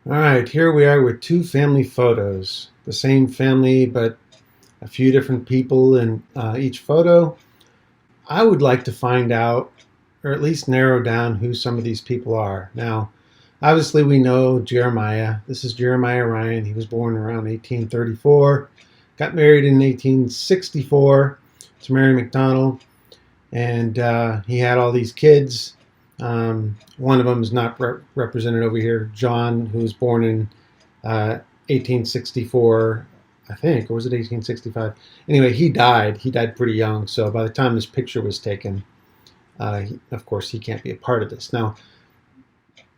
All right, here we are with two family photos. The same family, but a few different people in each photo. I would like to find out, or at least narrow down, who some of these people are. Now, obviously, we know Jeremiah. This is Jeremiah Ryan. He was born around 1834, got married in 1864 to Mary McDonald, and he had all these kids. One of them is not represented over here. John, who was born in 1864, I think, or was it 1865? Anyway, he died. He died pretty young. So by the time this picture was taken, of course, he can't be a part of this. Now,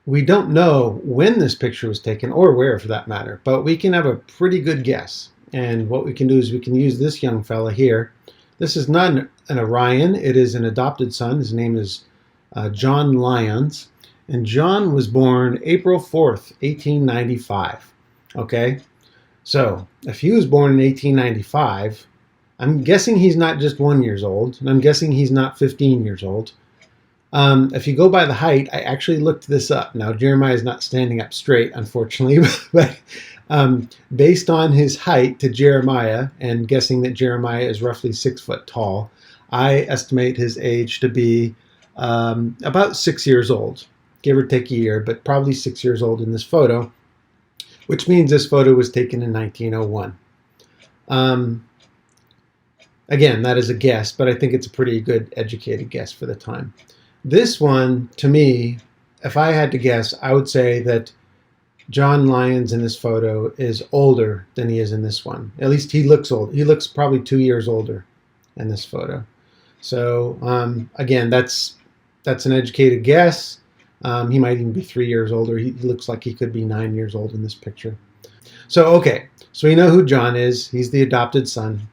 we don't know when this picture was taken or where, for that matter, but we can have a pretty good guess. And what we can do is we can use this young fella here. This is not an Orion. It is an adopted son. His name is John Lyons, and John was born April 4th, 1895. Okay, so if he was born in 1895, I'm guessing he's not just 1 year old, and I'm guessing he's not 15 years old. If you go by the height, I actually looked this up. Now, Jeremiah is not standing up straight, unfortunately, but based on his height to Jeremiah, and guessing that Jeremiah is roughly 6 foot tall, I estimate his age to be about 6 years old, give or take a year, but probably 6 years old in this photo, which means this photo was taken in 1901. Again, that is a guess, but I think it's a pretty good educated guess for the time. This one, to me, if I had to guess, I would say that John Lyons in this photo is older than he is in this one. At least he looks old. He looks probably 2 years older in this photo. So again, that's an educated guess. He might even be 3 years older. He looks like he could be 9 years old in this picture. So, okay, so we know who John is. He's the adopted son.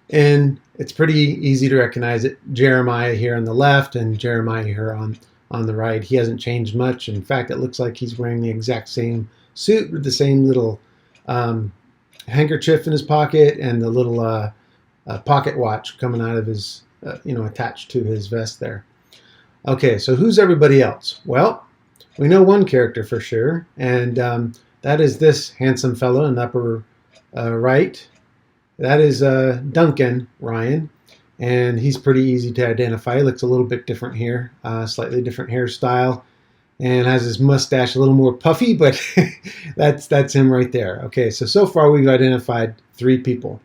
And it's pretty easy to recognize it. Jeremiah here on the left and Jeremiah here on the right. He hasn't changed much. In fact, it looks like he's wearing the exact same suit with the same little handkerchief in his pocket and the little pocket watch coming out of his, attached to his vest there. Okay, so who's everybody else? Well, we know one character for sure, and that is this handsome fellow in the upper right. That is Duncan Ryan, and he's pretty easy to identify. He looks a little bit different here, slightly different hairstyle, and has his mustache a little more puffy, but that's him right there. Okay, so far we've identified 3 people.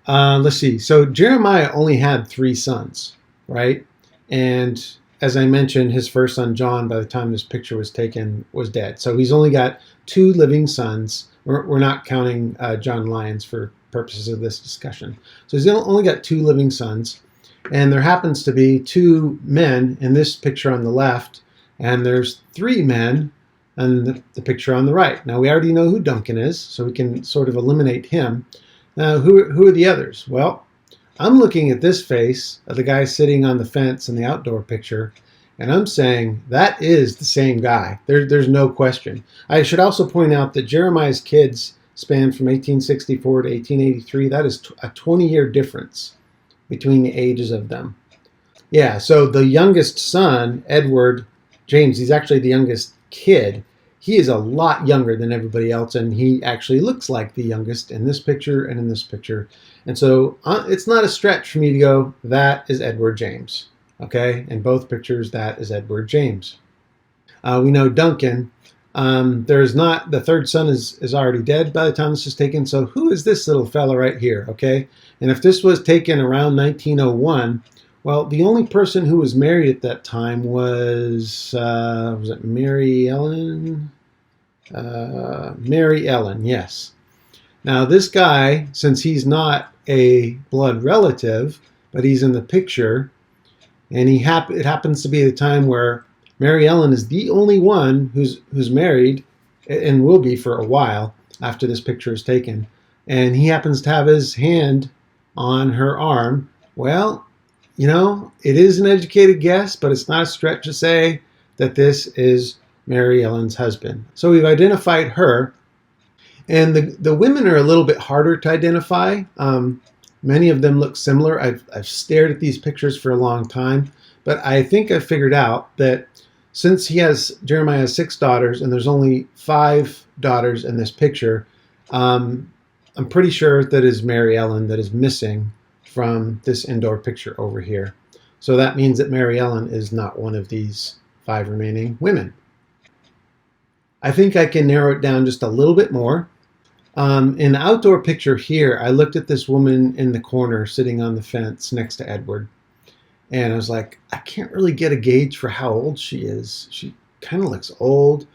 Let's see. So Jeremiah only had 3 sons, right? And as I mentioned, his first son, John, by the time this picture was taken, was dead. So he's only got 2 living sons. We're not counting John Lyons for purposes of this discussion. So he's only got 2 living sons. And there happens to be 2 men in this picture on the left. And there's 3 men in the picture on the right. Now, we already know who Duncan is, so we can sort of eliminate him. Now, who are the others? Well, I'm looking at this face of the guy sitting on the fence in the outdoor picture, and I'm saying that is the same guy. There's no question. I should also point out that Jeremiah's kids span from 1864 to 1883. That is a 20-year difference between the ages of them. Yeah, so the youngest son, Edward James, he's actually the youngest kid. He is a lot younger than everybody else, and he actually looks like the youngest in this picture and in this picture. And so it's not a stretch for me to go, that is Edward James. Okay, in both pictures, that is Edward James. We know Duncan. There's not, the third son is already dead by the time this is taken. So who is this little fella right here? Okay, and if this was taken around 1901, well, the only person who was married at that time was it Mary Ellen? Mary Ellen, yes. Now this guy, since he's not a blood relative, but he's in the picture, and it happens to be the time where Mary Ellen is the only one who's married, and will be for a while after this picture is taken, and he happens to have his hand on her arm. Well, it is an educated guess, but it's not a stretch to say that this is Mary Ellen's husband. So we've identified her. And the women are a little bit harder to identify. Many of them look similar. I've stared at these pictures for a long time, but I think I figured out that since Jeremiah has 6 daughters and there's only 5 daughters in this picture, I'm pretty sure that is Mary Ellen that is missing from this indoor picture over here. So that means that Mary Ellen is not one of these 5 remaining women. I think I can narrow it down just a little bit more. In the outdoor picture here, I looked at this woman in the corner sitting on the fence next to Edward. And I was like, I can't really get a gauge for how old she is. She kind of looks old.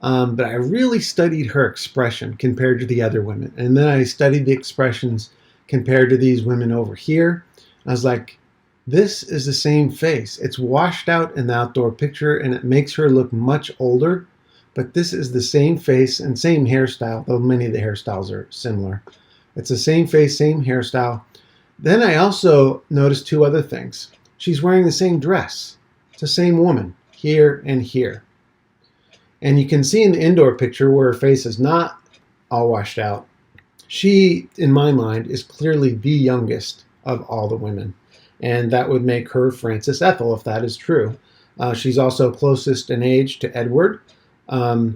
But I really studied her expression compared to the other women. And then I studied the expressions compared to these women over here. I was like, this is the same face. It's washed out in the outdoor picture and it makes her look much older. But this is the same face and same hairstyle, though many of the hairstyles are similar. It's the same face, same hairstyle. Then I also noticed 2 other things. She's wearing the same dress. It's the same woman here and here. And you can see in the indoor picture where her face is not all washed out. She, in my mind, is clearly the youngest of all the women. And that would make her Frances Ethel, if that is true. She's also closest in age to Edward.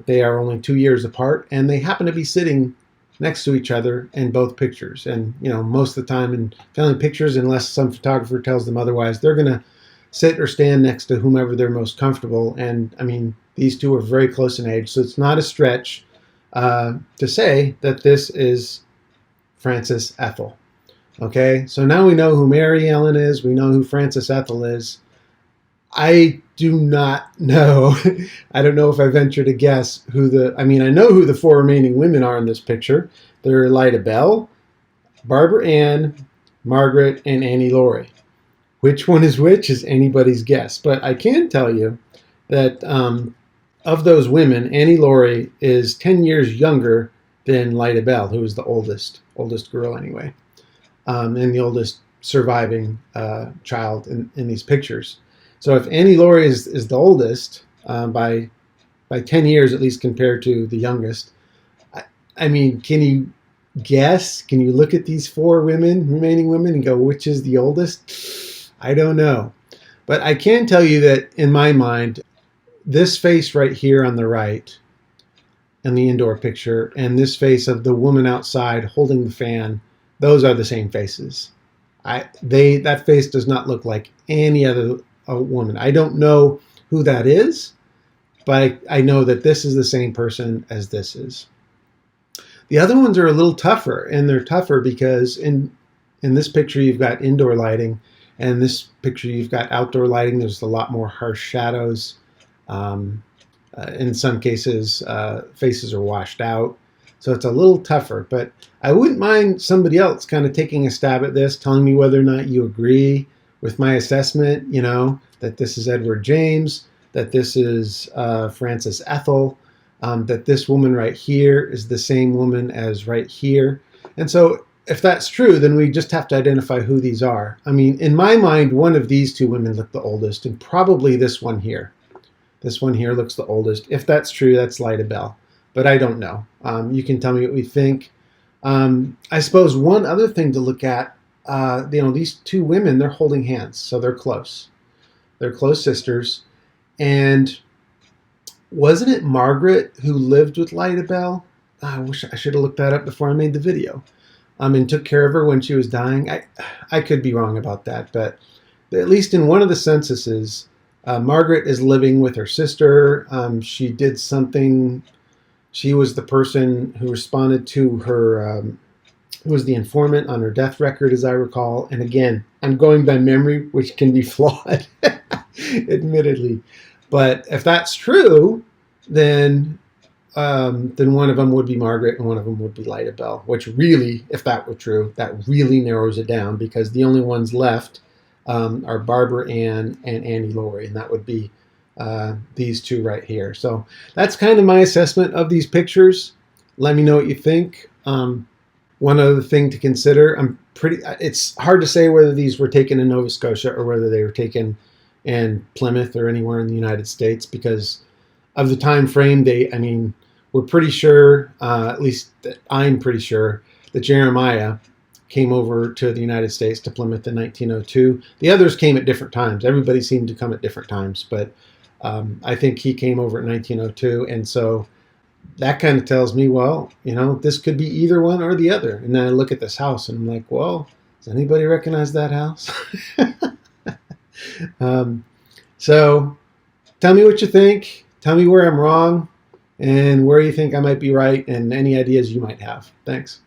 They are only 2 years apart, and they happen to be sitting next to each other in both pictures. And, most of the time in family pictures, unless some photographer tells them otherwise, they're going to sit or stand next to whomever they're most comfortable. And, these 2 are very close in age, so it's not a stretch to say that this is Frances Ethel. Okay, so now we know who Mary Ellen is. We know who Frances Ethel is. I do not know. I don't know if I venture to guess I know who the 4 remaining women are in this picture. They're Lida Bell, Barbara Ann, Margaret, and Annie Laurie. Which one is which is anybody's guess. But I can tell you that of those women, Annie Laurie is 10 years younger than Lida Bell, who is the oldest girl anyway, and the oldest surviving child in these pictures. So if Annie Laurie is the oldest by 10 years, at least compared to the youngest, can you guess? Can you look at these 4 remaining women, and go, which is the oldest? I don't know. But I can tell you that in my mind, this face right here on the right in the indoor picture and this face of the woman outside holding the fan, those are the same faces. That face does not look like any other woman. I don't know who that is, but I know that this is the same person as this is. The other ones are a little tougher, and they're tougher because in this picture you've got indoor lighting, and in this picture you've got outdoor lighting. There's a lot more harsh shadows. In some cases, faces are washed out. So it's a little tougher, but I wouldn't mind somebody else kind of taking a stab at this, telling me whether or not you agree with my assessment, that this is Edward James, that this is Frances Ethel, that this woman right here is the same woman as right here. And so if that's true, then we just have to identify who these are. In my mind, one of these 2 women look the oldest, and probably this one here. This one here looks the oldest. If that's true, that's Lida Bell. But I don't know. You can tell me what we think. I suppose one other thing to look at, these 2 women, they're holding hands, so they're close. They're close sisters. And wasn't it Margaret who lived with Lida Bell? I wish I should have looked that up before I made the video. And took care of her when she was dying. I could be wrong about that, but at least in one of the censuses, Margaret is living with her sister. She did something. She was the person who responded to her, who was the informant on her death record, as I recall. And again, I'm going by memory, which can be flawed, admittedly. But if that's true, then one of them would be Margaret and one of them would be Lida Bell, which really, if that were true, that really narrows it down, because the only ones left are Barbara Ann and Annie Laurie, and that would be these 2 right here. So that's kind of my assessment of these pictures. Let me know what you think. One other thing to consider, it's hard to say whether these were taken in Nova Scotia or whether they were taken in Plymouth or anywhere in the United States, because of the time frame. We're pretty sure, at least I'm pretty sure, that Jeremiah came over to the United States, to Plymouth, in 1902. The others came at different times. Everybody seemed to come at different times, but I think he came over in 1902, and so that kind of tells me, well, this could be either one or the other. And then I look at this house, and I'm like, well, does anybody recognize that house? So tell me what you think. Tell me where I'm wrong and where you think I might be right, and any ideas you might have. Thanks.